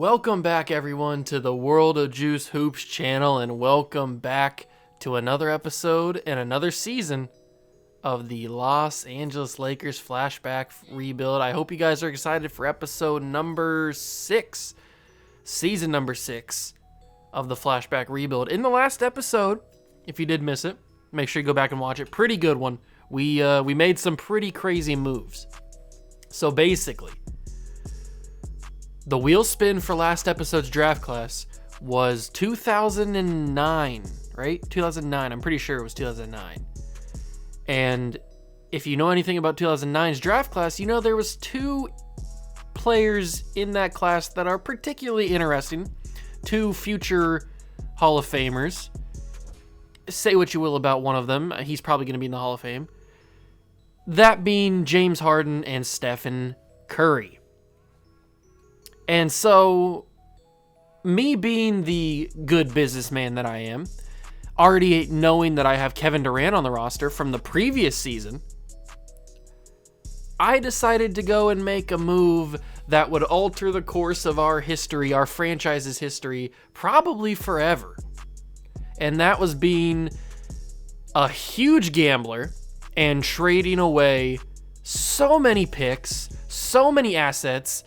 Welcome back, everyone, to the World of Juice Hoops channel, and welcome back to another episode and another season of the Los Angeles Lakers Flashback rebuild. I hope you guys are excited for episode number 6, season number 6 of the Flashback rebuild. In the last episode, if you did miss it, make sure you go back and watch it. Pretty good one. We made some pretty crazy moves. So basically, the wheel spin for last episode's draft class was 2009, right? 2009. I'm pretty sure it was 2009. And if you know anything about 2009's draft class, you know there was 2 players in that class that are particularly interesting. 2 future Hall of Famers. Say what you will about one of them. He's probably going to be in the Hall of Fame. That being James Harden and Stephen Curry. And so, me being the good businessman that I am, already knowing that I have Kevin Durant on the roster from the previous season, I decided to go and make a move that would alter the course of our history, our franchise's history, probably forever. And that was being a huge gambler and trading away so many picks, so many assets,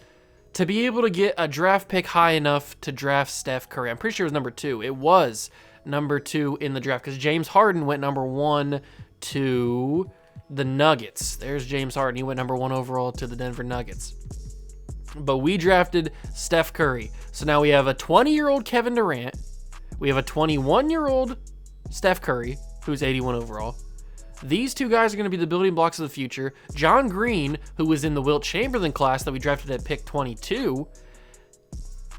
to be able to get a draft pick high enough to draft Steph Curry. I'm pretty sure it was number 2. It was number 2 in the draft because James Harden went number 1 to the Nuggets. There's James Harden. He went number 1 overall to the Denver Nuggets. But we drafted Steph Curry. So now we have a 20-year-old Kevin Durant. We have a 21-year-old Steph Curry, who's 81 overall. These 2 guys are going to be the building blocks of the future. John Green, who was in the Wilt Chamberlain class that we drafted at pick 22,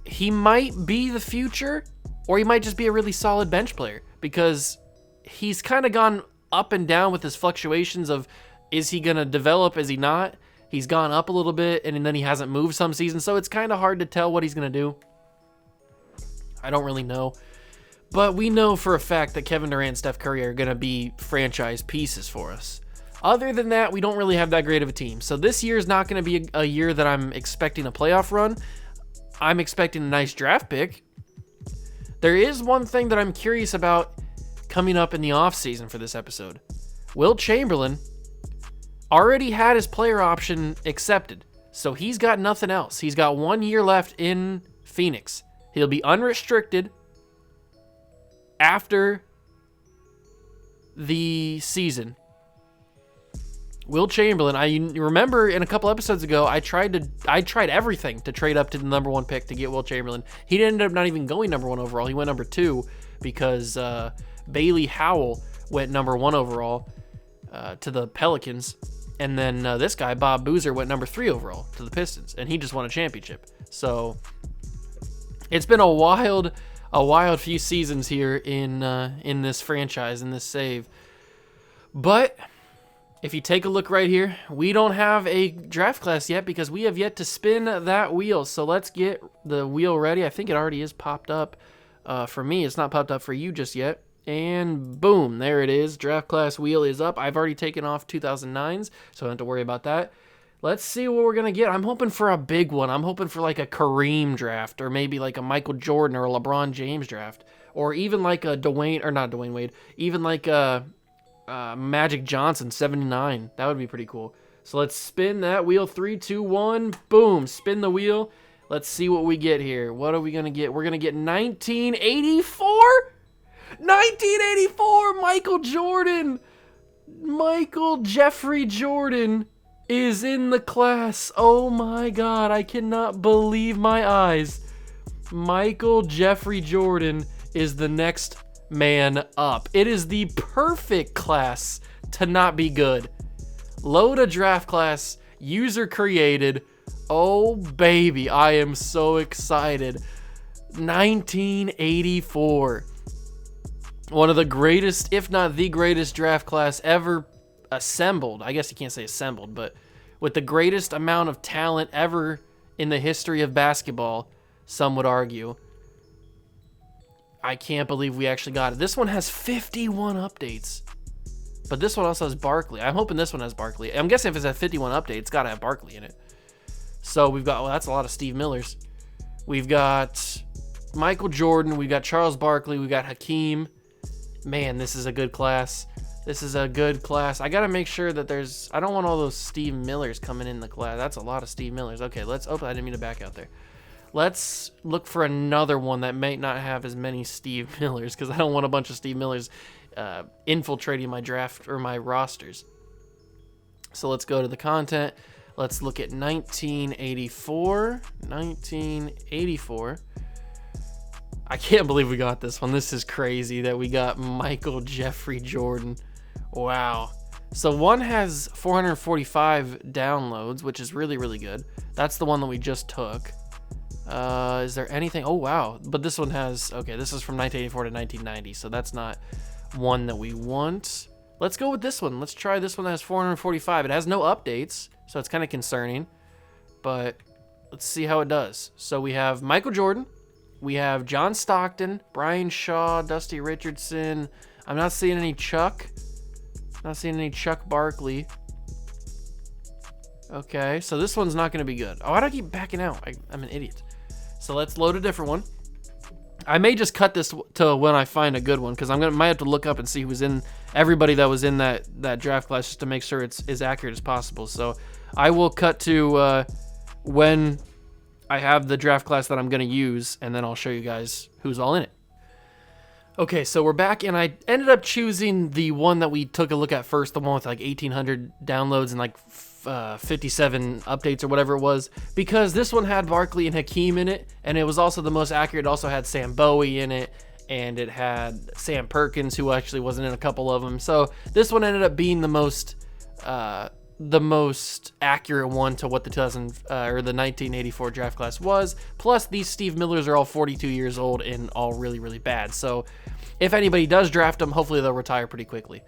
he might be the future, or he might just be a really solid bench player, because he's kind of gone up and down with his fluctuations of, is he going to develop, is he not? He's gone up a little bit, and then he hasn't moved some seasons, so it's kind of hard to tell what he's going to do. I don't really know. But we know for a fact that Kevin Durant and Steph Curry are going to be franchise pieces for us. Other than that, we don't really have that great of a team. So this year is not going to be a year that I'm expecting a playoff run. I'm expecting a nice draft pick. There is one thing that I'm curious about coming up in the offseason for this episode. Wilt Chamberlain already had his player option accepted. So he's got nothing else. He's got 1 year left in Phoenix. He'll be unrestricted after the season. Wilt Chamberlain, I remember in a couple episodes ago, I tried everything to trade up to the number 1 pick to get Wilt Chamberlain. He ended up not even going number 1 overall. He went number 2 because Bailey Howell went number 1 overall to the Pelicans. And then this guy, Bob Boozer, went number 3 overall to the Pistons. And he just won a championship. So it's been a wild few seasons here in this franchise, in this save. But if you take a look right here, we don't have a draft class yet because we have yet to spin that wheel. So let's get the wheel ready. I think it already is popped up for me. It's not popped up for you just yet. And boom, there it is. Draft class wheel is up. I've already taken off 2009s, so I don't have to worry about that. Let's see what we're going to get. I'm hoping for a big one. I'm hoping for like a Kareem draft, or maybe like a Michael Jordan or a LeBron James draft, or even like a even like a Magic Johnson 79. That would be pretty cool. So let's spin that wheel. 3, 2, 1. Boom. Spin the wheel. Let's see what we get here. What are we going to get? We're going to get 1984. 1984 Michael Jordan. Michael Jeffrey Jordan is in the class. Oh my God, I cannot believe my eyes. Michael Jeffrey Jordan is the next man up. It is the perfect class to not be good. Load a draft class, user created. Oh baby, I am so excited. 1984. One of the greatest, if not the greatest draft class ever assembled. I guess you can't say assembled, but with the greatest amount of talent ever in the history of basketball, some would argue. I can't believe we actually got it. This one has 51 updates. But this one also has Barkley. I'm hoping this one has Barkley. I'm guessing if it's a 51 update, it's got to have Barkley in it. So we've got, well, that's a lot of Steve Millers. We've got Michael Jordan. We've got Charles Barkley. We've got Hakeem. Man, this is a good class. This is a good class. I got to make sure that there's... I don't want all those Steve Millers coming in the class. That's a lot of Steve Millers. Okay, let's... Oh, I didn't mean to back out there. Let's look for another one that may not have as many Steve Millers, because I don't want a bunch of Steve Millers infiltrating my draft or my rosters. So let's go to the content. Let's look at 1984. 1984. I can't believe we got this one. This is crazy that we got Michael Jeffrey Jordan. Wow. So one has 445 downloads, which is really, really good. That's the one that we just took. Is there anything? Oh, wow. But this one has... Okay, this is from 1984 to 1990, so that's not one that we want. Let's go with this one. Let's try this one that has 445. It has no updates, so it's kind of concerning. But let's see how it does. So we have Michael Jordan. We have John Stockton, Brian Shaw, Dusty Richardson. I'm not seeing any Chuck. Not seeing any Chuck Barkley. Okay, so this one's not going to be good. Oh, why do I keep backing out? I'm an idiot. So let's load a different one. I may just cut this to when I find a good one, because might have to look up and see who was in everybody that was in that draft class, just to make sure it's as accurate as possible. So I will cut to when I have the draft class that I'm going to use, and then I'll show you guys who's all in it. Okay, so we're back, and I ended up choosing the one that we took a look at first, the one with like 1,800 downloads and like 57 updates or whatever it was, because this one had Barkley and Hakeem in it, and it was also the most accurate. It also had Sam Bowie in it, and it had Sam Perkins, who actually wasn't in a couple of them. So this one ended up being the most accurate one to what the 1984 draft class was. Plus, these Steve Millers are all 42 years old and all really, really bad. So if anybody does draft them, hopefully they'll retire pretty quickly.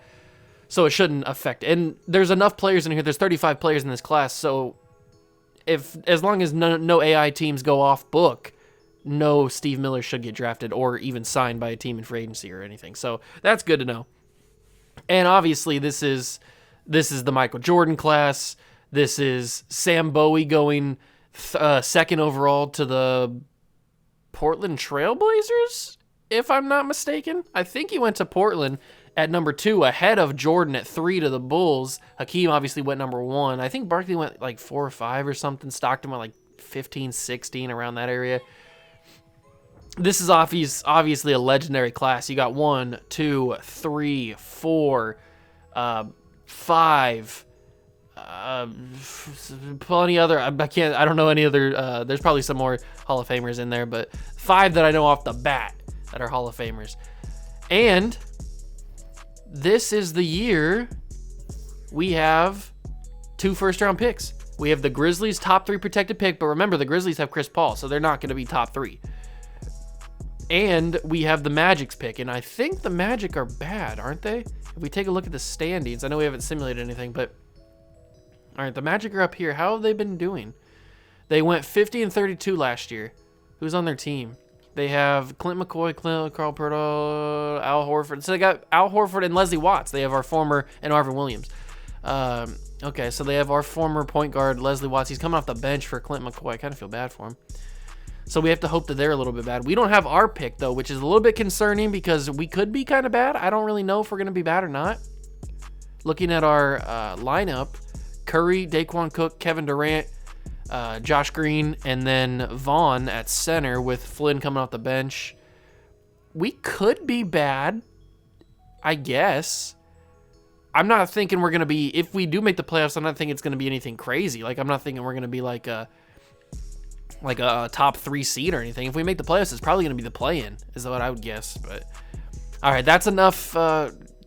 So it shouldn't affect. And there's enough players in here. There's 35 players in this class. So as long as no AI teams go off book, no Steve Miller should get drafted or even signed by a team in free agency or anything. So that's good to know. And obviously this is the Michael Jordan class. This is Sam Bowie going second overall to the Portland Trailblazers, if I'm not mistaken. I think he went to Portland at number 2, ahead of Jordan at 3 to the Bulls. Hakeem obviously went number 1. I think Barkley went like 4 or 5 or something. Stockton went like 15, 16, around that area. This is obviously a legendary class. You got 1, 2, 3, 4, 5, plenty other. I don't know any other. There's probably some more Hall of Famers in there, but 5 that I know off the bat that are Hall of Famers. And this is the year we have 2 first-round picks. We have the Grizzlies' top 3 protected pick, but remember, the Grizzlies have Chris Paul, so they're not going to be top 3. And we have the Magic's pick, and I think the Magic are bad, aren't they? If we take a look at the standings, I know we haven't simulated anything, but all right, the Magic are up here. How have they been doing? They went 50-32 last year. Who's on their team? They have Clint McCoy, Carl Purtle, Al Horford. So they got Al Horford and Leslie Watts. They have our former, and Arvin Williams. Okay, so they have our former point guard, Leslie Watts. He's coming off the bench for Clint McCoy. I kind of feel bad for him. So we have to hope that they're a little bit bad. We don't have our pick, though, which is a little bit concerning because we could be kind of bad. I don't really know if we're going to be bad or not. Looking at our lineup, Curry, Daquan Cook, Kevin Durant, Josh Green, and then Vaughn at center with Flynn coming off the bench. We could be bad, I guess. I'm not thinking we're going to be, if we do make the playoffs, I'm not thinking it's going to be anything crazy. Like, I'm not thinking we're going to be like a top 3 seed or anything. If we make the playoffs, it's probably going to be the play-in, is what I would guess. But all right, that's enough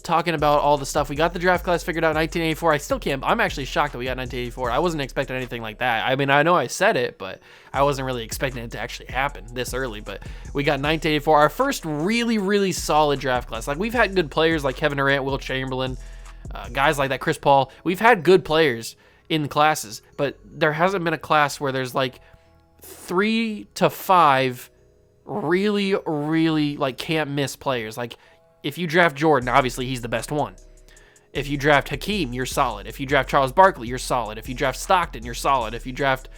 talking about all the stuff. We got the draft class figured out in 1984. I still can't. I'm actually shocked that we got 1984. I wasn't expecting anything like that. I mean, I know I said it, but I wasn't really expecting it to actually happen this early. But we got 1984, our first really, really solid draft class. Like, we've had good players like Kevin Durant, Will Chamberlain, guys like that, Chris Paul. We've had good players in classes, but there hasn't been a class where there's like 3 to 5 really, really like can't miss players. Like, if you draft Jordan, obviously he's the best one. If you draft Hakeem, you're solid. If you draft Charles Barkley, you're solid. If you draft Stockton, you're solid. If you draft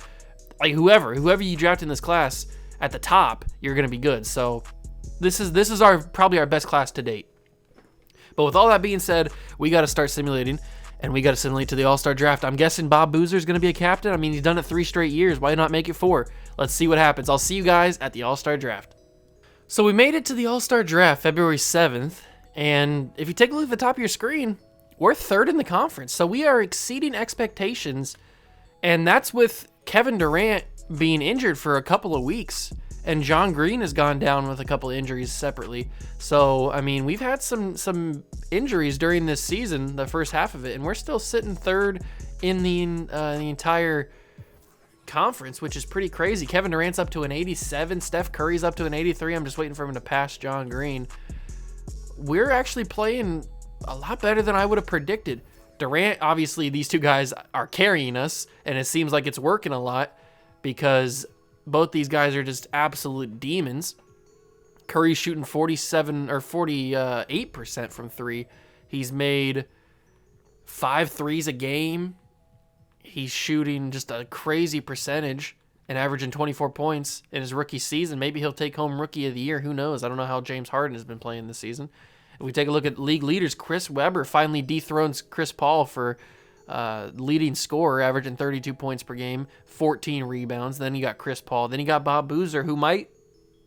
like whoever you draft in this class at the top, you're going to be good. So this is probably our best class to date. But with all that being said, we got to start simulating, and we got to simulate to the All-Star Draft. I'm guessing Bob Boozer is going to be a captain. I mean, he's done it 3 straight years. Why not make it 4? Let's see what happens. I'll see you guys at the All-Star Draft. So we made it to the All-Star Draft February 7th, and if you take a look at the top of your screen, we're 3rd in the conference. So we are exceeding expectations, and that's with Kevin Durant being injured for a couple of weeks. And John Green has gone down with a couple of injuries separately. So, I mean, we've had some injuries during this season, the first half of it, and we're still sitting 3rd in the entire conference, which is pretty crazy. Kevin Durant's up to an 87. Steph Curry's up to an 83. I'm just waiting for him to pass John Green. We're actually playing a lot better than I would have predicted. Durant, obviously, these 2 guys are carrying us, and it seems like it's working a lot because both these guys are just absolute demons. Curry's shooting 48% from 3. He's made 5 threes a game. He's shooting just a crazy percentage and averaging 24 points in his rookie season. Maybe he'll take home Rookie of the Year. Who knows? I don't know how James Harden has been playing this season. If we take a look at league leaders, Chris Webber finally dethrones Chris Paul for leading scorer, averaging 32 points per game, 14 rebounds. Then you got Chris Paul. Then you got Bob Boozer, who might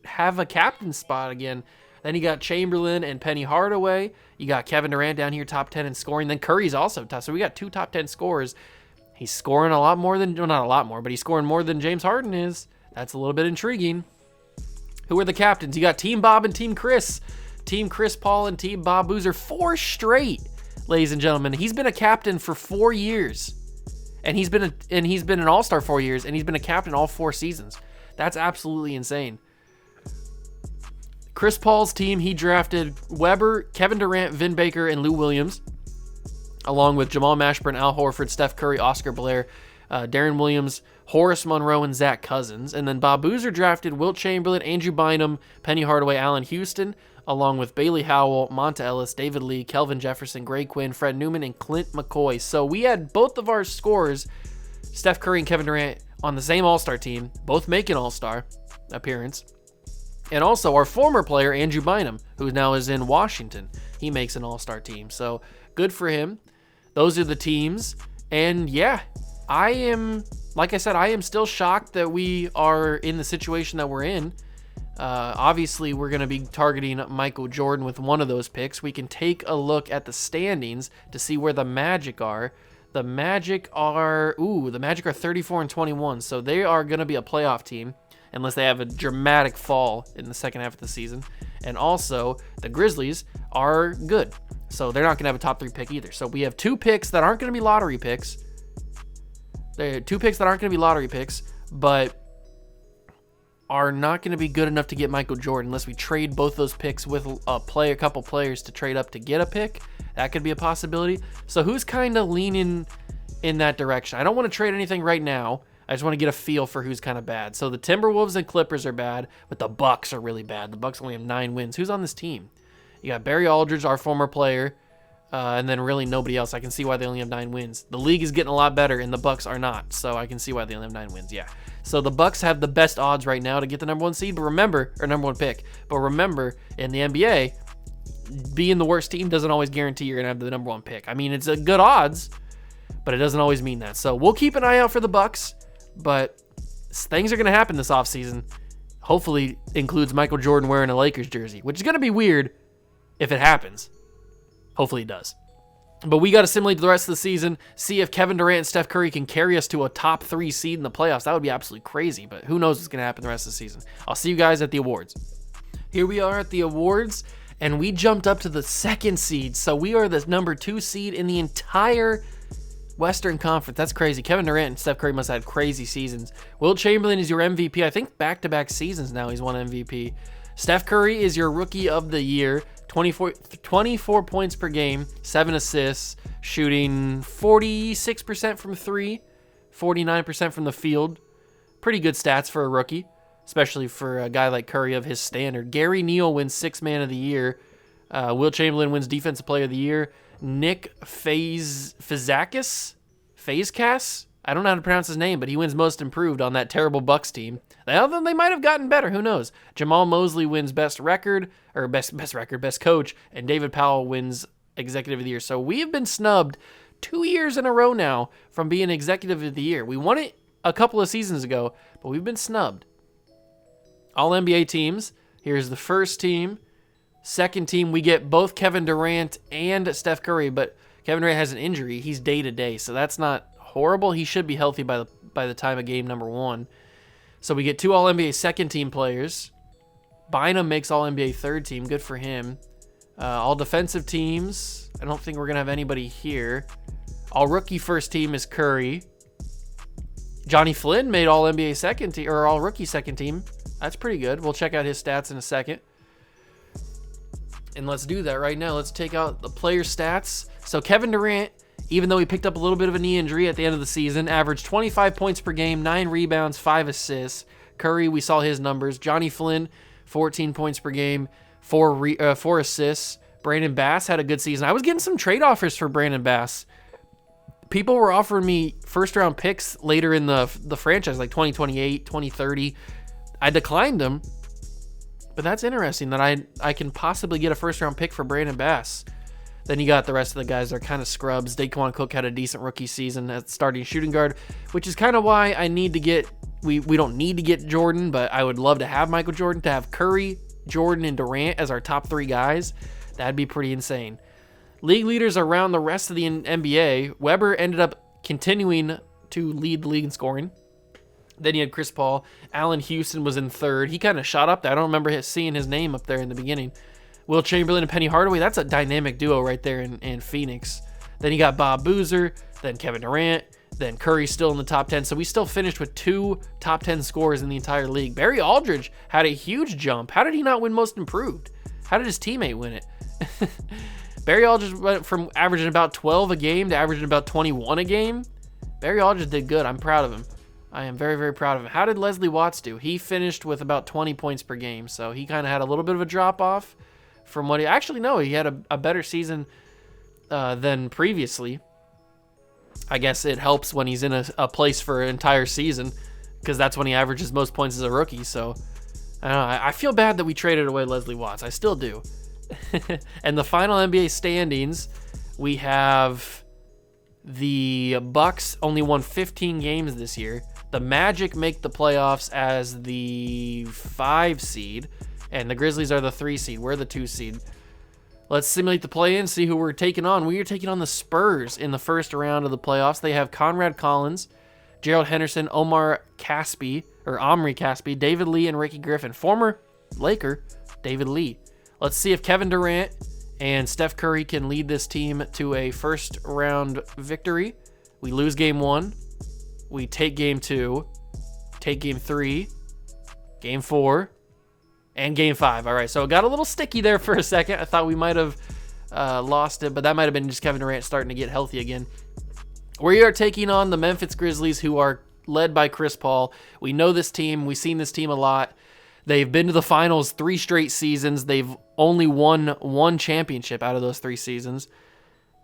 have a captain spot again. Then you got Chamberlain and Penny Hardaway. You got Kevin Durant down here, top 10 in scoring. Then Curry's also top. So we got 2 top 10 scorers. He's scoring a lot more than, well, not a lot more, but he's scoring more than James Harden is. That's a little bit intriguing. Who are the captains? You got Team Bob and Team Chris. Team Chris Paul and Team Bob Boozer. 4 straight. Ladies and gentlemen, he's been a captain for 4 years, and he's been an All-Star 4 years, and he's been a captain all 4 seasons. That's absolutely insane. Chris Paul's team, he drafted Webber, Kevin Durant, Vin Baker, and Lou Williams, along with Jamal Mashburn, Al Horford, Steph Curry, Oscar Blair, Darren Williams, Horace Monroe, and Zach Cousins. And then Bob Boozer drafted Wilt Chamberlain, Andrew Bynum, Penny Hardaway, Allen Houston, along with Bailey Howell, Monta Ellis, David Lee, Kelvin Jefferson, Greg Quinn, Fred Newman, and Clint McCoy. So we had both of our scorers, Steph Curry and Kevin Durant, on the same All-Star team, both making All-Star appearance. And also our former player, Andrew Bynum, who now is in Washington. He makes an All-Star team. So good for him. Those are the teams. And yeah, like I said, I am still shocked that we are in the situation that we're in. Obviously, we're going to be targeting Michael Jordan with one of those picks. We can take a look at the standings to see where the Magic are. The Magic are 34-21, so they are going to be a playoff team unless they have a dramatic fall in the second half of the season. And also, the Grizzlies are good, so they're not going to have a top 3 pick either. So we have 2 picks that aren't going to be lottery picks. There are 2 picks that aren't going to be lottery picks, but are not going to be good enough to get Michael Jordan unless we trade both those picks with a couple players to trade up to get a pick. That could be a possibility. So who's kind of leaning in that direction? I don't want to trade anything right now. I just want to get a feel for who's kind of bad. So the Timberwolves and Clippers are bad, but the Bucks are really bad. The Bucks only have 9 wins. Who's on this team? You got Barry Aldridge, our former player, and then really nobody else. I can see why they only have 9 wins. The league is getting a lot better, and the Bucks are not. So I can see why they only have 9 wins. Yeah. So the Bucks have the best odds right now to get the number 1 seed, but remember, or number 1 pick. But remember, in the NBA, being the worst team doesn't always guarantee you're gonna have the number 1 pick. I mean, it's a good odds, but it doesn't always mean that. So we'll keep an eye out for the Bucks, but things are gonna happen this offseason. Hopefully, includes Michael Jordan wearing a Lakers jersey, which is gonna be weird if it happens. Hopefully, it does. But we got to simulate the rest of the season, see if Kevin Durant and Steph Curry can carry us to a top 3 seed in the playoffs. That would be absolutely crazy, but who knows what's going to happen the rest of the season. I'll see you guys at the awards. Here we are at the awards, and we jumped up to the 2nd seed, so we are the number 2 seed in the entire Western Conference. That's crazy. Kevin Durant and Steph Curry must have had crazy seasons. Wilt Chamberlain is your MVP. I think back-to-back seasons now he's won MVP. Steph Curry is your Rookie of the Year. 24 points per game, 7 assists, shooting 46% from 3, 49% from the field. Pretty good stats for a rookie, especially for a guy like Curry of his standard. Gary Neal wins 6th Man of the Year. Wilt Chamberlain wins Defensive Player of the Year. Nick Fazekas, I don't know how to pronounce his name, but he wins most improved on that terrible Bucks team. They might have gotten better. Who knows? Jamal Mosley wins best coach, and David Powell wins executive of the year. So we have been snubbed 2 years in a row now from being executive of the year. We won it a couple of seasons ago, but we've been snubbed. All NBA teams. Here's the first team. Second team, we get both Kevin Durant and Steph Curry, but Kevin Durant has an injury. He's day-to-day, so that's not horrible. He should be healthy by the time of game number 1. So we get 2 All-NBA second-team players. Bynum makes All-NBA third team. Good for him. All defensive teams. I don't think we're going to have anybody here. All-rookie first team is Curry. Johnny Flynn made All-NBA second team, or All-rookie second team. That's pretty good. We'll check out his stats in a second. And let's do that right now. Let's take out the player stats. So Kevin Durant, even though he picked up a little bit of a knee injury at the end of the season, averaged 25 points per game, 9 rebounds, 5 assists. Curry, we saw his numbers. Johnny Flynn, 14 points per game, 4 assists. Brandon Bass had a good season. I was getting some trade offers for Brandon Bass. People were offering me first-round picks later in the franchise, like 2028, 2030. I declined them. But that's interesting that I can possibly get a first-round pick for Brandon Bass. Then you got the rest of the guys that are kind of scrubs. Daquan Cook had a decent rookie season at starting shooting guard, which is kind of why I need to get – we don't need to get Jordan, but I would love to have Michael Jordan, to have Curry, Jordan, and Durant as our top 3 guys. That'd be pretty insane. League leaders around the rest of the NBA. Weber ended up continuing to lead the league in scoring. Then you had Chris Paul. Allen Houston was in third. He kind of shot up there. I don't remember seeing his name up there in the beginning. Will Chamberlain and Penny Hardaway, that's a dynamic duo right there in Phoenix. Then you got Bob Boozer, then Kevin Durant, then Curry still in the top 10. So we still finished with 2 top 10 scorers in the entire league. Barry Aldridge had a huge jump. How did he not win most improved? How did his teammate win it? Barry Aldridge went from averaging about 12 a game to averaging about 21 a game. Barry Aldridge did good. I'm proud of him. I am very, very proud of him. How did Leslie Watts do? He finished with about 20 points per game, so he kind of had a little bit of a drop-off from what he... Actually, no, he had a better season than previously. I guess it helps when he's in a place for an entire season, because that's when he averages most points as a rookie, so... I don't know, I feel bad that we traded away Leslie Watts. I still do. And the final NBA standings, we have... The Bucks only won 15 games this year. The Magic make the playoffs as the 5 seed, and the Grizzlies are the 3 seed. We're the 2 seed. Let's simulate the play-in, see who we're taking on. We are taking on the Spurs in the first round of the playoffs. They have Conrad Collins, Gerald Henderson, Omri Caspi, David Lee, and Ricky Griffin. Former Laker, David Lee. Let's see if Kevin Durant and Steph Curry can lead this team to a first-round victory. We lose game 1. We take game 2, take game 3, game 4, and game 5. All right, so it got a little sticky there for a second. I thought we might have lost it, but that might have been just Kevin Durant starting to get healthy again. We are taking on the Memphis Grizzlies, who are led by Chris Paul. We know this team. We've seen this team a lot. They've been to the finals 3 straight seasons. They've only won 1 championship out of those 3 seasons.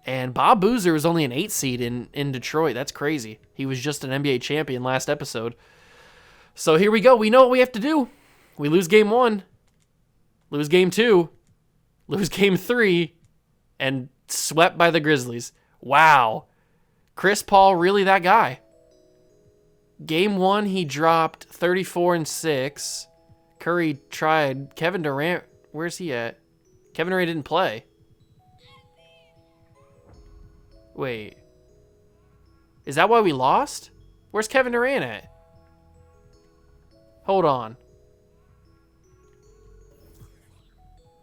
And Bob Boozer was only an 8 seed in Detroit. That's crazy. He was just an NBA champion last episode. So here we go. We know what we have to do. We lose game 1, lose game 2, lose game 3, and swept by the Grizzlies. Wow. Chris Paul, really that guy. Game 1, he dropped 34 and 6. Curry tried. Kevin Durant, where's he at? Kevin Durant didn't play. Wait. Is that why we lost? Where's Kevin Durant at? Hold on.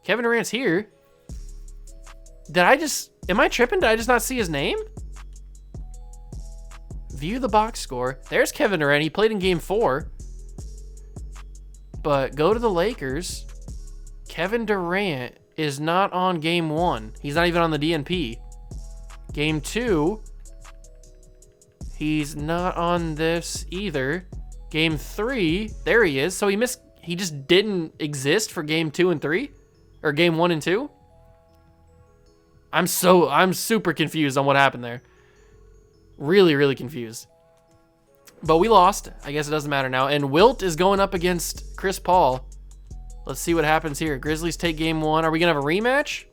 Kevin Durant's here. Am I tripping? Did I just not see his name? View the box score. There's Kevin Durant. He played in game 4. But go to the Lakers. Kevin Durant is not on game 1. He's not even on the DNP. Game 2, he's not on this either. Game 3, there he is. So he just didn't exist for game 2 and 3? Or game 1 and 2? I'm super confused on what happened there. Really, really confused. But we lost. I guess it doesn't matter now. And Wilt is going up against Chris Paul. Let's see what happens here. Grizzlies take game 1. Are we going to have a rematch?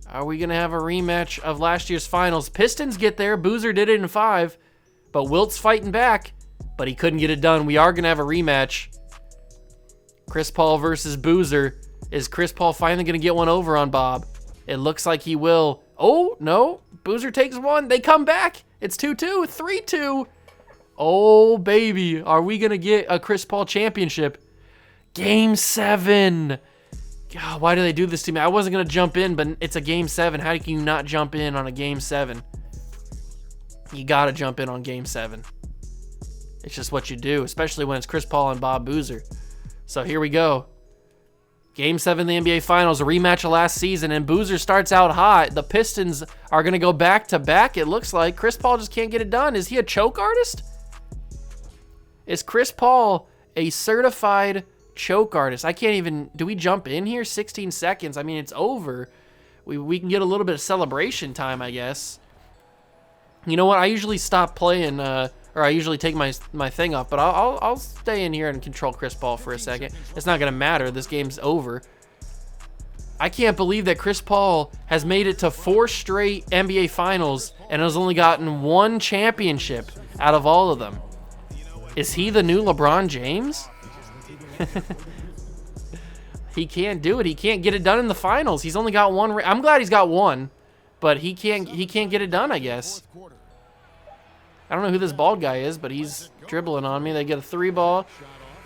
Are we going to have a rematch of last year's finals? Pistons get there. Boozer did it in 5. But Wilt's fighting back. But he couldn't get it done. We are going to have a rematch. Chris Paul versus Boozer. Is Chris Paul finally going to get one over on Bob? It looks like he will. Oh, no. Boozer takes 1. They come back. It's 2-2. 3-2. Oh, baby. Are we going to get a Chris Paul championship? Game 7. God, why do they do this to me? I wasn't going to jump in, but it's a game 7. How can you not jump in on a game 7? You got to jump in on game 7. It's just what you do, especially when it's Chris Paul and Bob Boozer. So here we go. Game 7 of the NBA Finals, a rematch of last season, and Boozer starts out hot. The Pistons are going to go back-to-back, it looks like. Chris Paul just can't get it done. Is he a choke artist? Is Chris Paul a certified choke artist? I can't even... Do we jump in here? 16 seconds. I mean, it's over. We can get a little bit of celebration time, I guess. You know what? I usually stop playing... or I usually take my thing off, but I'll stay in here and control Chris Paul for a second. It's not going to matter. This game's over. I can't believe that Chris Paul has made it to 4 straight NBA Finals and has only gotten 1 championship out of all of them. Is he the new LeBron James? He can't do it. He can't get it done in the finals. He's only got 1. I'm glad he's got 1, but he can't get it done, I guess. I don't know who this bald guy is, but he's dribbling on me. They get a 3 ball.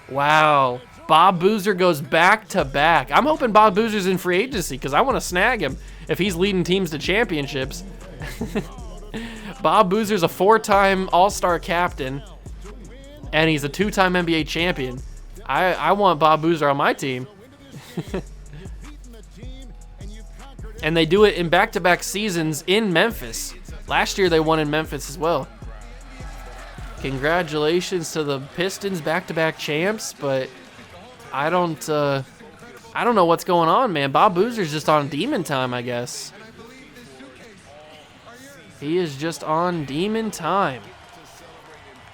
Wow. Bob Boozer goes back-to-back. I'm hoping Bob Boozer's in free agency because I want to snag him if he's leading teams to championships. Bob Boozer's a 4-time All-Star captain, and he's a 2-time NBA champion. I want Bob Boozer on my team. And they do it in back-to-back seasons in Memphis. Last year they won in Memphis as well. Congratulations to the Pistons, back-to-back champs, but I don't know what's going on, man. Bob Boozer's just on demon time, I guess. He is just on demon time.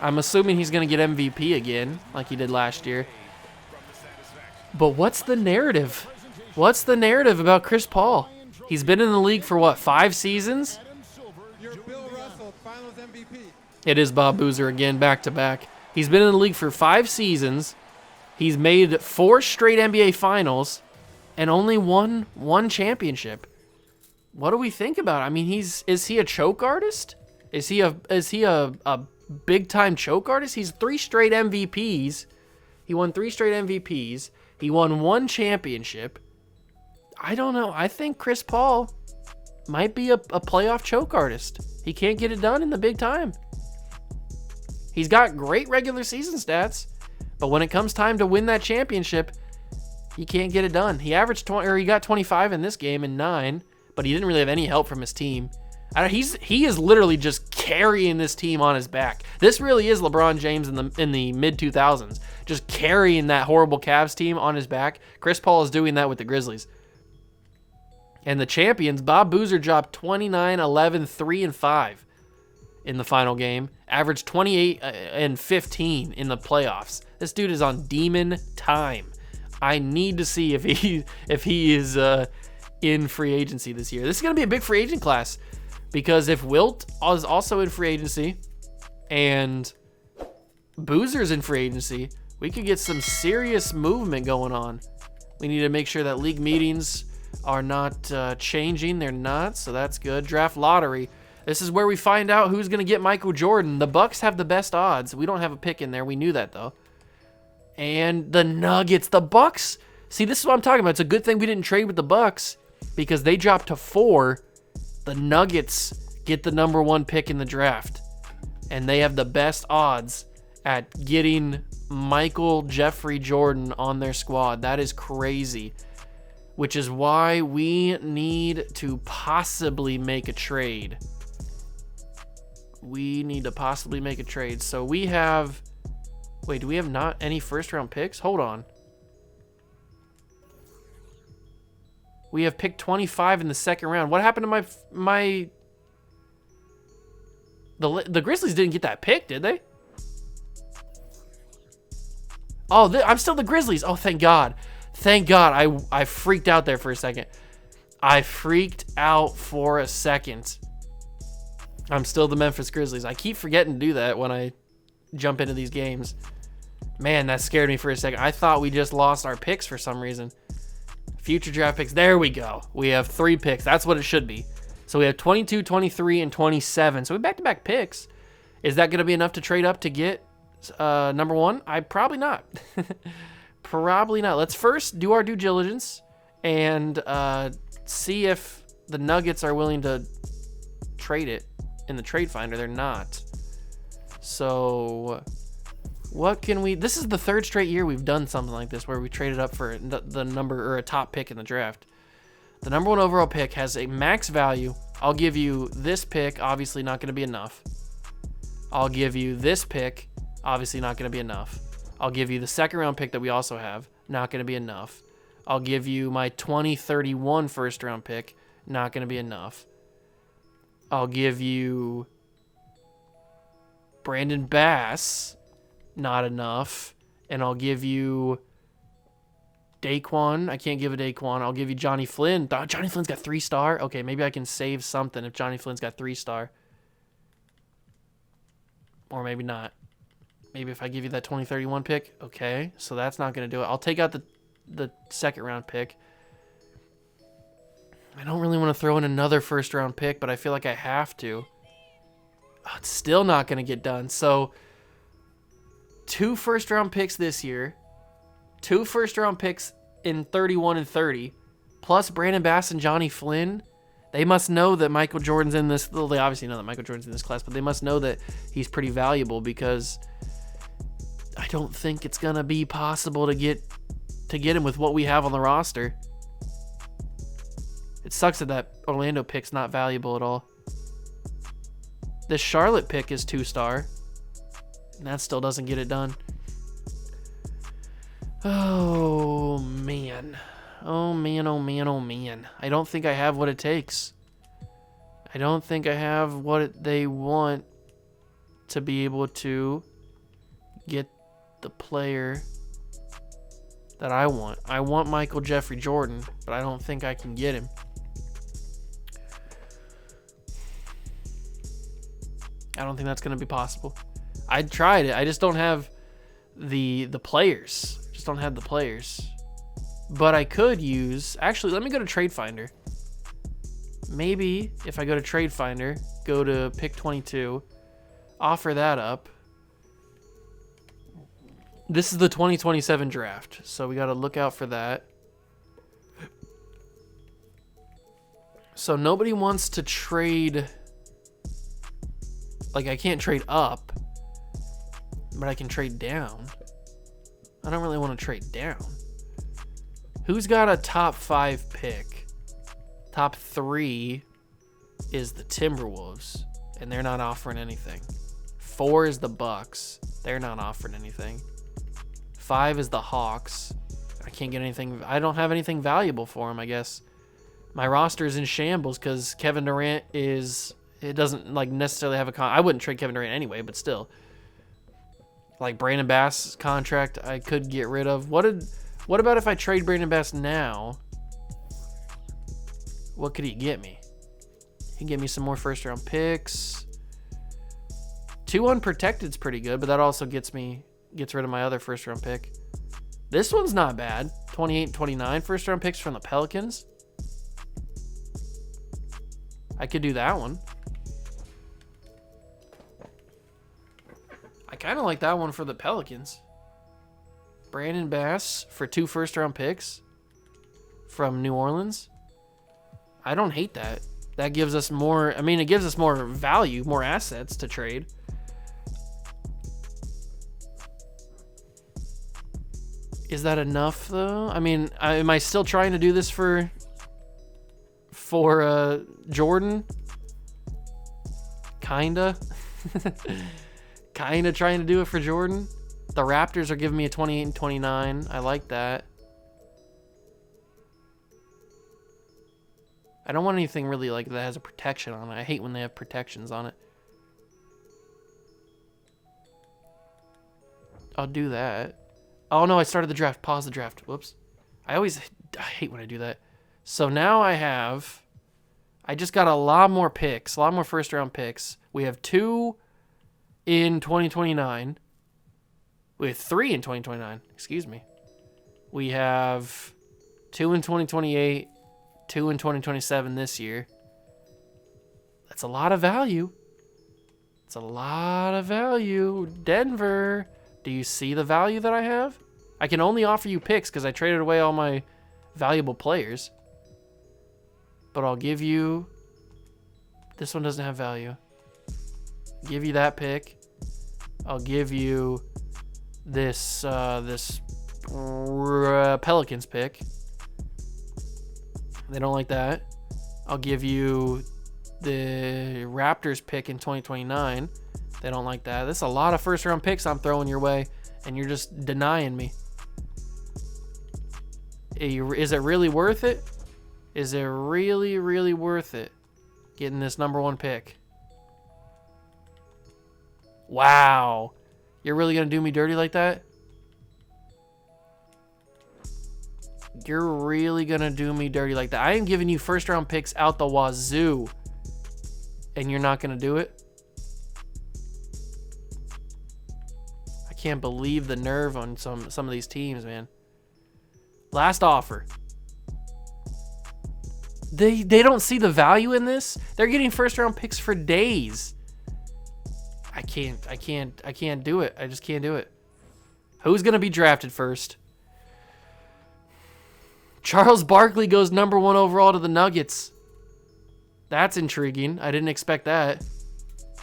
I'm assuming he's going to get MVP again, like he did last year. But what's the narrative? What's the narrative about Chris Paul? He's been in the league for, what, 5 seasons? It is Bob Boozer again, back-to-back. He's been in the league for 5 seasons. He's made 4 straight NBA Finals and only won 1 championship. What do we think about it? I mean, is he a choke artist? Is he a big-time choke artist? He's 3 straight MVPs. He won 3 straight MVPs. He won 1 championship. I don't know. I think Chris Paul might be a playoff choke artist. He can't get it done in the big time. He's got great regular season stats, but when it comes time to win that championship, he can't get it done. He averaged 20, or he got 25 in this game in 9, but he didn't really have any help from his team. He is literally just carrying this team on his back. This really is LeBron James in the mid 2000s, just carrying that horrible Cavs team on his back. Chris Paul is doing that with the Grizzlies. And the champions, Bob Boozer dropped 29, 11, 3, and 5 in the final game. Averaged 28 and 15 in the playoffs. This dude is on demon time. I need to see if he is in free agency this year. This is going to be a big free agent class because if Wilt is also in free agency and Boozer's in free agency, we could get some serious movement going on. We need to make sure that league meetings are not changing. They're not, so that's good. Draft lottery. This is where we find out who's going to get Michael Jordan. The Bucks have the best odds. We don't have a pick in there. We knew that, though. And the Nuggets. The Bucks. See, this is what I'm talking about. It's a good thing we didn't trade with the Bucks because they dropped to 4. The Nuggets get the number 1 pick in the draft. And they have the best odds at getting Michael Jeffrey Jordan on their squad. That is crazy. Which is why we need to possibly make a trade. We need to possibly make a trade. So we have... Wait, do we have not any first-round picks? Hold on. We have pick 25 in the second round. What happened to my... The Grizzlies didn't get that pick, did they? Oh, I'm still the Grizzlies. Oh, thank God. Thank God. I freaked out there for a second. I freaked out for a second. I'm still the Memphis Grizzlies. I keep forgetting to do that when I jump into these games. Man, that scared me for a second. I thought we just lost our picks for some reason. Future draft picks. There we go. We have 3 picks. That's what it should be. So we have 22, 23, and 27. So we back-to-back picks. Is that going to be enough to trade up to get number 1? Probably not. Probably not. Let's first do our due diligence and see if the Nuggets are willing to trade it in the trade finder. They're not. So what can we... This is the 3rd straight year we've done something like this where we traded up for the number or a top pick in the draft. The number 1 overall pick has a max value. I'll give you this pick, obviously not going to be enough. I'll give you this pick, obviously not going to be enough. I'll give you the 2nd round pick that we also have, not going to be enough. I'll give you my 2031 1st round pick, not going to be enough. I'll give you Brandon Bass, not enough. And I'll give you Daquan. I can't give a Daquan. I'll give you Johnny Flynn. Johnny Flynn's got 3-star. Okay, maybe I can save something if Johnny Flynn's got 3-star. Or maybe not. Maybe if I give you that 2031 pick. Okay, so that's not going to do it. I'll take out the 2nd round pick. I don't really want to throw in another 1st round pick, but I feel like I have to. Oh, it's still not going to get done. So 2 1st round picks this year. 2 1st round picks in 31 and 30, plus Brandon Bass and Johnny Flynn. They must know that Michael Jordan's in this. Well, they obviously know that Michael Jordan's in this class, but they must know that he's pretty valuable because I don't think it's gonna be possible to get him with what we have on the roster. It sucks that Orlando pick's not valuable at all. This Charlotte pick is 2-star, and that still doesn't get it done. Oh, man. Oh, man, oh, man, oh, man. I don't think I have what it takes. I don't think I have what they want to be able to get the player that I want. I want Michael Jeffrey Jordan, but I don't think I can get him. I don't think that's going to be possible. I tried it. I just don't have the players. Just don't have the players. But I could use... Actually, let me go to Trade Finder. Maybe if I go to Trade Finder, go to pick 22, offer that up. This is the 2027 draft, so we got to look out for that. So nobody wants to trade... Like, I can't trade up, but I can trade down. I don't really want to trade down. Who's got a top 5 pick? Top 3 is the Timberwolves, and they're not offering anything. 4 is the Bucks. They're not offering anything. 5 is the Hawks. I can't get anything. I don't have anything valuable for them, I guess. My roster is in shambles because Kevin Durant is... It doesn't like necessarily have a I wouldn't trade Kevin Durant anyway, but still. Like Brandon Bass' contract, I could get rid of. What about if I trade Brandon Bass now? What could he get me? He can get me some more 1st round picks. 2 unprotected is pretty good, but that also gets rid of my other 1st round pick. This one's not bad. 28 and 29 1st round picks from the Pelicans. I could do that one. I kind of like that one for the Pelicans. Brandon Bass for 2 1st round picks from New Orleans. I don't hate that. That gives us more... I mean, it gives us more value, more assets to trade. Is that enough, though? I mean, am I still trying to do this for Jordan? Kinda. Kinda trying to do it for Jordan. The Raptors are giving me a 28 and 29. I like that. I don't want anything really like that has a protection on it. I hate when they have protections on it. I'll do that. Oh, no, I started the draft. Pause the draft. Whoops. I hate when I do that. So now I just got a lot more picks, a lot more first-round picks. We have 2 in 2029. We have 3 in 2029. Excuse me. We have 2 in 2028, 2 in 2027 this year. That's a lot of value. It's a lot of value. Denver, do you see the value that I have? I can only offer you picks because I traded away all my valuable players. But I'll give you... This one doesn't have value. Give you that pick. I'll give you this Pelicans pick. They don't like that. I'll give you the Raptors pick in 2029. They don't like that. That's a lot of first round picks I'm throwing your way, and you're just denying me. Is it really worth it? Is it really, really worth it? Getting this number 1 pick. Wow. You're really going to do me dirty like that? You're really going to do me dirty like that. I am giving you first round picks out the wazoo. And you're not going to do it? I can't believe the nerve on some of these teams, man. Last offer. They don't see the value in this. They're getting first round picks for days. I can't do it. I just can't do it. Who's going to be drafted first? Charles Barkley goes number 1 overall to the Nuggets. That's intriguing. I didn't expect that.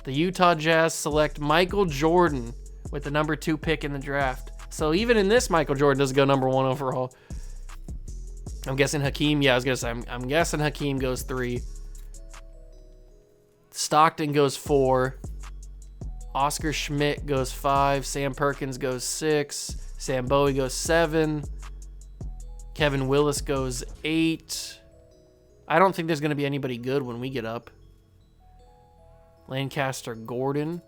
The Utah Jazz select Michael Jordan with the number 2 pick in the draft. So even in this, Michael Jordan doesn't go number 1 overall. I'm guessing Hakeem. Yeah, I was going to say, I'm guessing Hakeem goes 3. Stockton goes 4. Oscar Schmidt goes 5. Sam Perkins goes 6. Sam Bowie goes 7. Kevin Willis goes 8. I don't think there's going to be anybody good when we get up. Lancaster Gordon.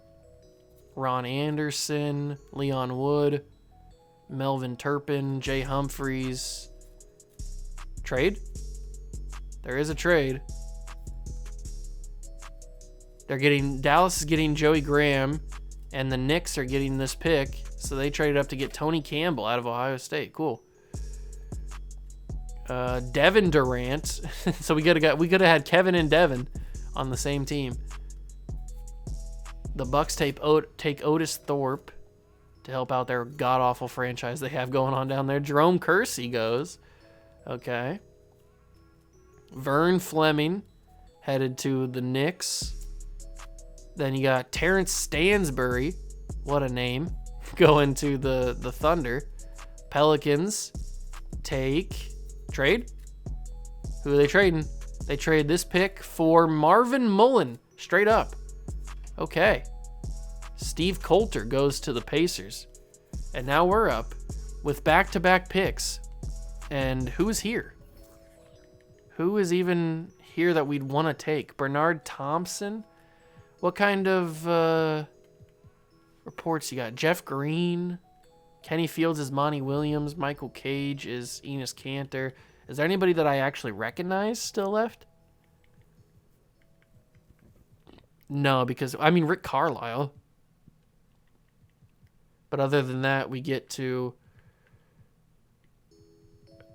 Ron Anderson. Leon Wood. Melvin Turpin. Jay Humphreys. Trade? There is a trade. Dallas is getting Joey Graham, and the Knicks are getting this pick, so they traded up to get Tony Campbell out of Ohio State. Cool. Devin Durant. So we could have had Kevin and Devin on the same team. The Bucks take Otis Thorpe to help out their god-awful franchise they have going on down there. Jerome Kersey goes. Okay. Vern Fleming headed to the Knicks. Then you got Terrence Stansbury. What a name. Going to the Thunder. Pelicans take... Trade? Who are they trading? They trade this pick for Marvin Mullen. Straight up. Okay. Steve Coulter goes to the Pacers. And now we're up with back-to-back picks. And who's here? Who is even here that we'd want to take? Bernard Thompson? What kind of reports you got? Jeff Green? Kenny Fields is Monty Williams. Michael Cage is Enes Kanter. Is there anybody that I actually recognize still left? No, because, Rick Carlisle. But other than that, we get to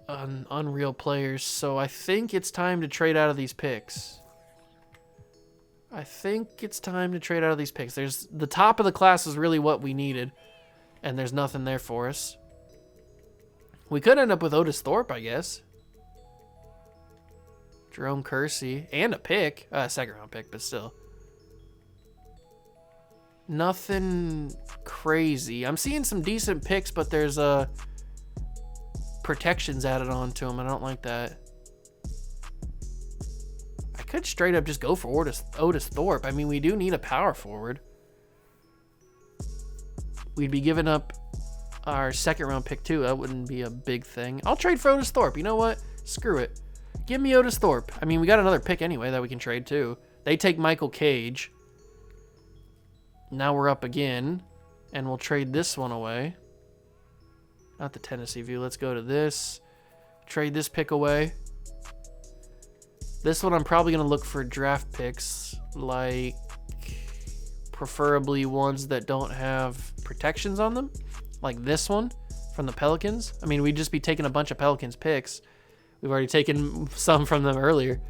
unreal players. So I think it's time to trade out of these picks. There's the top of the class is really what we needed. And there's nothing there for us. We could end up with Otis Thorpe, I guess. Jerome Kersey. And a pick. Second round pick, but still. Nothing crazy. I'm seeing some decent picks, but there's protections added onto them. I don't like that. I could straight up just go for Otis Thorpe. We do need a power forward. We'd be giving up our second round pick too. That wouldn't be a big thing. I'll trade for Otis Thorpe. You know what? Screw it. Give me Otis Thorpe. We got another pick anyway that we can trade too. They take Michael Cage. Now we're up again. And we'll trade this one away. Not the Tennessee view. Let's go to this. Trade this pick away. This one I'm probably going to look for draft picks, like preferably ones that don't have protections on them, like this one from the Pelicans. I mean, we'd just be taking a bunch of Pelicans picks. We've already taken some from them earlier.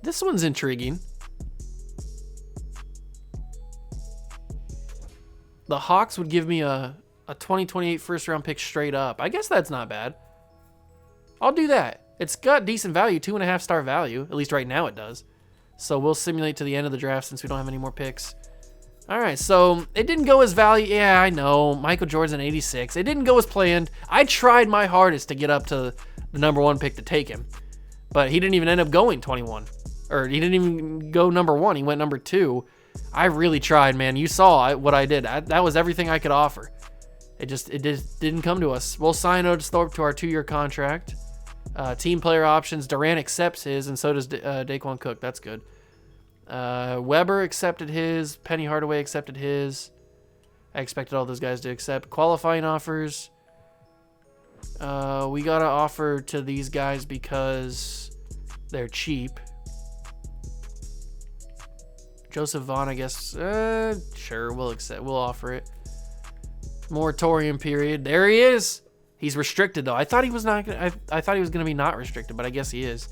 This one's intriguing. The Hawks would give me a 2028 first round pick straight up. I guess that's not bad. I'll do that. It's got decent value, 2.5 star value. At least right now it does. So we'll simulate to the end of the draft since we don't have any more picks. All right, so it didn't go as value. Yeah, I know. Michael Jordan's an 86. It didn't go as planned. I tried my hardest to get up to the number 1 pick to take him. But he didn't even end up going 21. Or he didn't even go number 1. He went number 2. I really tried, man. You saw what I did. That was everything I could offer. It just didn't come to us. We'll sign Otis Thorpe to our 2-year contract. Team player options. Durant accepts his, and so does Daquan Cook. That's good. Weber accepted his. Penny Hardaway accepted his. I expected all those guys to accept. Qualifying offers. We got to offer to these guys because they're cheap. Joseph Vaughn, I guess. Sure, we'll accept. We'll offer it. Moratorium period. There he is. He's restricted though. I thought he was not. I thought he was gonna be not restricted, but I guess he is.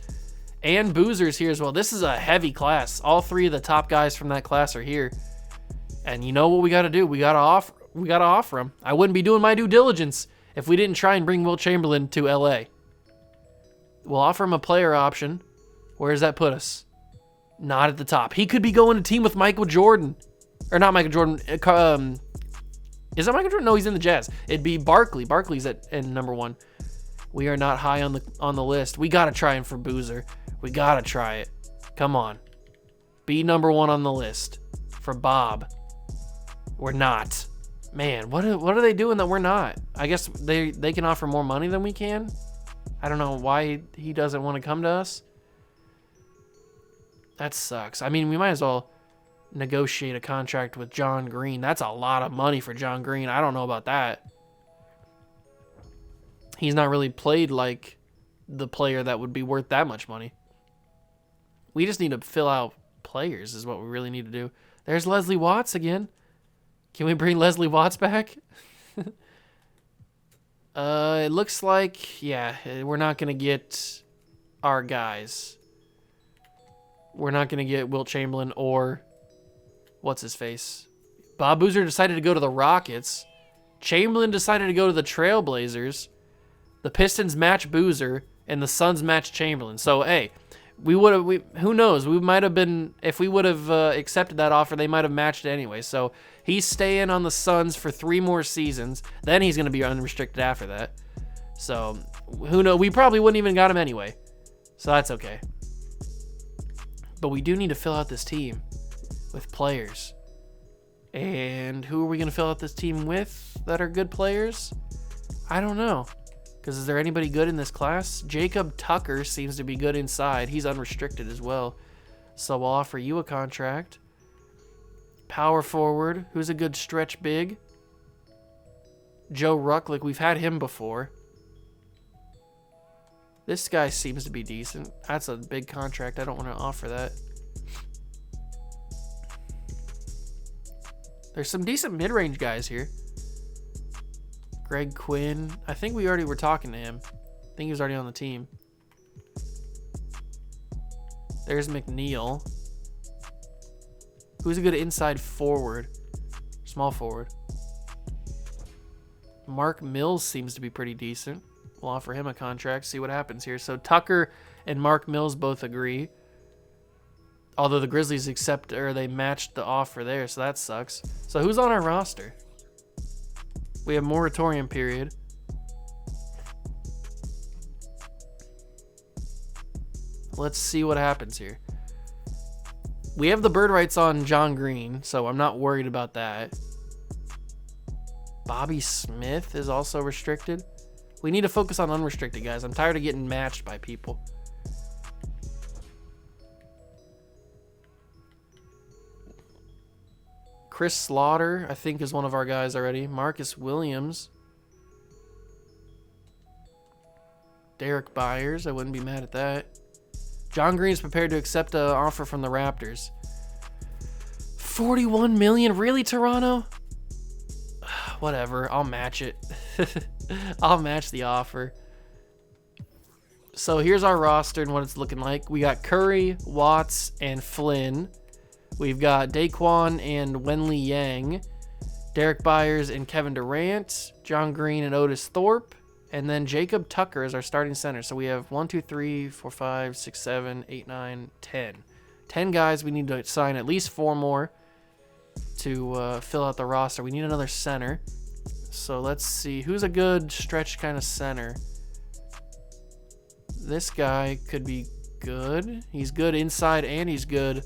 And Boozer's here as well. This is a heavy class. All 3 of the top guys from that class are here. And you know what we got to do? We got to offer. We got to offer him. I wouldn't be doing my due diligence if we didn't try and bring Wilt Chamberlain to LA. We'll offer him a player option. Where does that put us? Not at the top. He could be going to team with Michael Jordan. Or not Michael Jordan. Is that Michael Jordan? No, he's in the Jazz. It'd be Barkley. Barkley's at number 1. We are not high on the list. We got to try him for Boozer. We got to try it. Come on. Be number 1 on the list for Bob. We're not. Man, what are they doing that we're not? I guess they can offer more money than we can. I don't know why he doesn't want to come to us. That sucks. I mean, we might as well negotiate a contract with John Green. That's a lot of money for John Green. I don't know about that. He's not really played like the player that would be worth that much money. We just need to fill out players is what we really need to do. There's Leslie Watts again. Can we bring Leslie Watts back? It looks like, yeah, we're not going to get our guys. We're not going to get Wilt Chamberlain or what's his face. Bob Boozer decided to go to the Rockets. Chamberlain decided to go to the Trailblazers. The Pistons match Boozer and the Suns match Chamberlain. So, hey, who knows? We might have been, if we would have accepted that offer, they might have matched it anyway. So he's staying on the Suns for 3 more seasons. Then he's going to be unrestricted after that. So who knows? We probably wouldn't even got him anyway. So that's okay. But we do need to fill out this team with players. And who are we going to fill out this team with that are good players? I don't know. Because is there anybody good in this class? Jacob Tucker seems to be good inside. He's unrestricted as well. So we'll offer you a contract. Power forward. Who's a good stretch big? Joe Rucklick. We've had him before. This guy seems to be decent. That's a big contract. I don't want to offer that. There's some decent mid-range guys here. Greg Quinn. I think we already were talking to him. I think he was already on the team. There's McNeil. Who's a good inside forward? Small forward. Mark Mills seems to be pretty decent. We'll offer him a contract, see what happens here. So Tucker and Mark Mills both agree. Although the Grizzlies they matched the offer there, so that sucks. So who's on our roster? We have moratorium period. Let's see what happens here. We have the bird rights on John Green, so I'm not worried about that. Bobby Smith is also restricted. We need to focus on unrestricted guys. I'm tired of getting matched by people. Chris Slaughter, I think, is one of our guys already. Marcus Williams. Derek Byers, I wouldn't be mad at that. John Green is prepared to accept an offer from the Raptors. $41 million? Really, Toronto? Whatever, I'll match it. I'll match the offer. So here's our roster and what it's looking like. We got Curry, Watts, and Flynn. We've got Daquan and Wenli Yang, Derek Byers and Kevin Durant, John Green and Otis Thorpe, and then Jacob Tucker is our starting center. So we have 1, 2, 3, 4, 5, 6, 7, 8, 9, 10. 10 guys. We need to sign at least 4 more to fill out the roster. We need another center. So let's see. Who's a good stretch kind of center? This guy could be good. He's good inside and he's good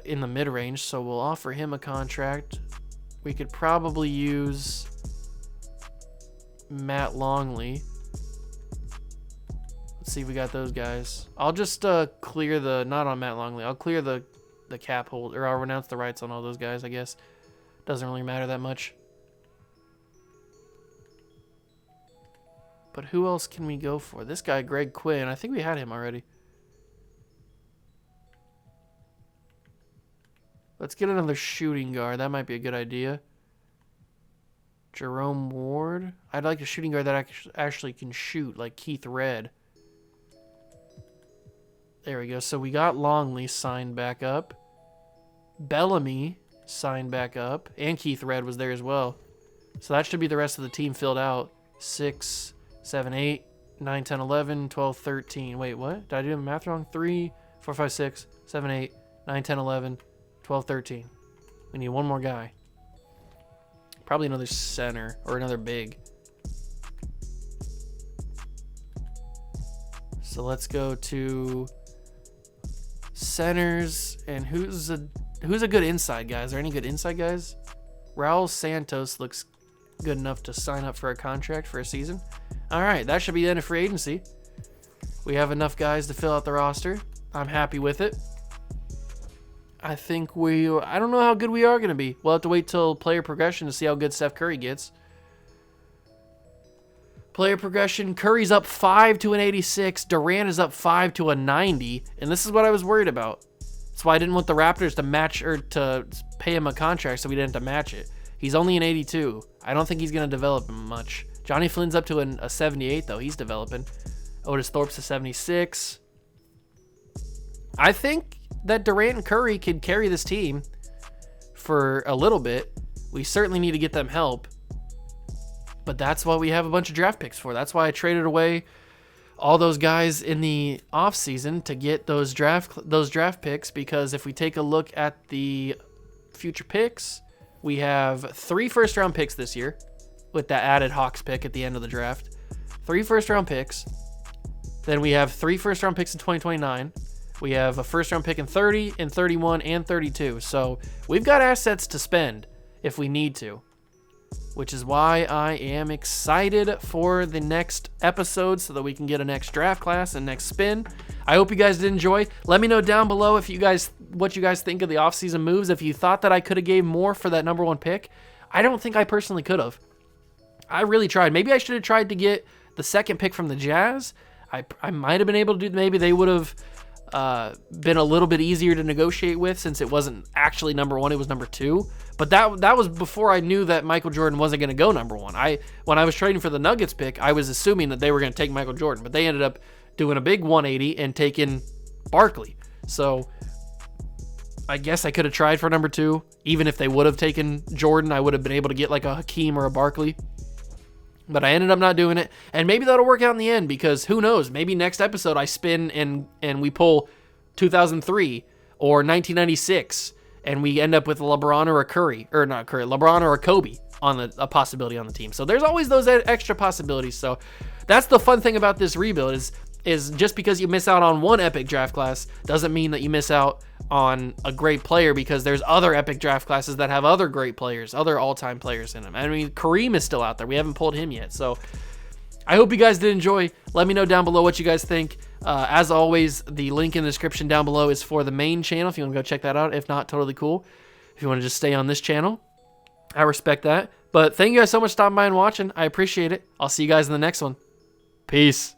in the mid-range, so we'll offer him a contract. We could probably use Matt Longley. Let's see if we got those guys. I'll just clear the, not on Matt Longley, I'll clear the cap hold, or I'll renounce the rights on all those guys, I guess. Doesn't really matter that much. But who else can we go for? This guy, Greg Quinn, I think we had him already. Let's get another shooting guard. That might be a good idea. Jerome Ward. I'd like a shooting guard that actually can shoot, like Keith Red. There we go. So we got Longley signed back up. Bellamy signed back up. And Keith Red was there as well. So that should be the rest of the team filled out. 6, 7, 8, 9, 10, 11, 12, 13. Wait, what? Did I do the math wrong? 3, 4, 5, 6, 7, 8, 9, 10, 11, 12, 13. We need one more guy. Probably another center or another big. So let's go to centers. And who's a good inside guy? Is there any good inside guys? Raul Santos looks good enough to sign up for a contract for a season. All right, that should be the end of free agency. We have enough guys to fill out the roster. I'm happy with it. I think I don't know how good we are going to be. We'll have to wait till player progression to see how good Steph Curry gets. Player progression, Curry's up 5 to an 86. Durant is up 5 to a 90. And this is what I was worried about. That's why I didn't want the Raptors to match or to pay him a contract so we didn't have to match it. He's only an 82. I don't think he's going to develop much. Johnny Flynn's up to a 78, though. He's developing. Otis Thorpe's a 76. I think that Durant and Curry could carry this team for a little bit. We certainly need to get them help. But that's what we have a bunch of draft picks for. That's why I traded away all those guys in the offseason to get those draft picks, because if we take a look at the future picks, we have 3 first-round picks this year with that added Hawks pick at the end of the draft. 3 first-round picks. Then we have 3 first-round picks in 2029. We have a first-round pick in 30, in 31, and 32. So we've got assets to spend if we need to, which is why I am excited for the next episode so that we can get a next draft class and next spin. I hope you guys did enjoy. Let me know down below what you guys think of the offseason moves. If you thought that I could have gave more for that number 1 pick, I don't think I personally could have. I really tried. Maybe I should have tried to get the 2nd pick from the Jazz. I might have been able to do. Maybe they would have been a little bit easier to negotiate with, since it wasn't actually number 1, it was number 2. But that was before I knew that Michael Jordan wasn't going to go number 1. When I was trading for the Nuggets pick, I was assuming that they were going to take Michael Jordan, but they ended up doing a big 180 and taking Barkley. So I guess I could have tried for number 2. Even if they would have taken Jordan, I would have been able to get like a Hakeem or a Barkley. But I ended up not doing it, and maybe that'll work out in the end, because who knows? Maybe next episode I spin and we pull 2003 or 1996, and we end up with LeBron or a Curry, or not Curry, LeBron or a Kobe on a possibility on the team. So there's always those extra possibilities. So that's the fun thing about this rebuild is just because you miss out on one epic draft class doesn't mean that you miss out on a great player, because there's other epic draft classes that have other great players, other all-time players in them. I mean, Kareem is still out there. We haven't pulled him yet. So I hope you guys did enjoy. Let me know down below what you guys think. As always, the link in the description down below is for the main channel if you want to go check that out. If not, totally cool. If you want to just stay on this channel, I respect that. But thank you guys so much for stopping by and watching. I appreciate it. I'll see you guys in the next one. Peace.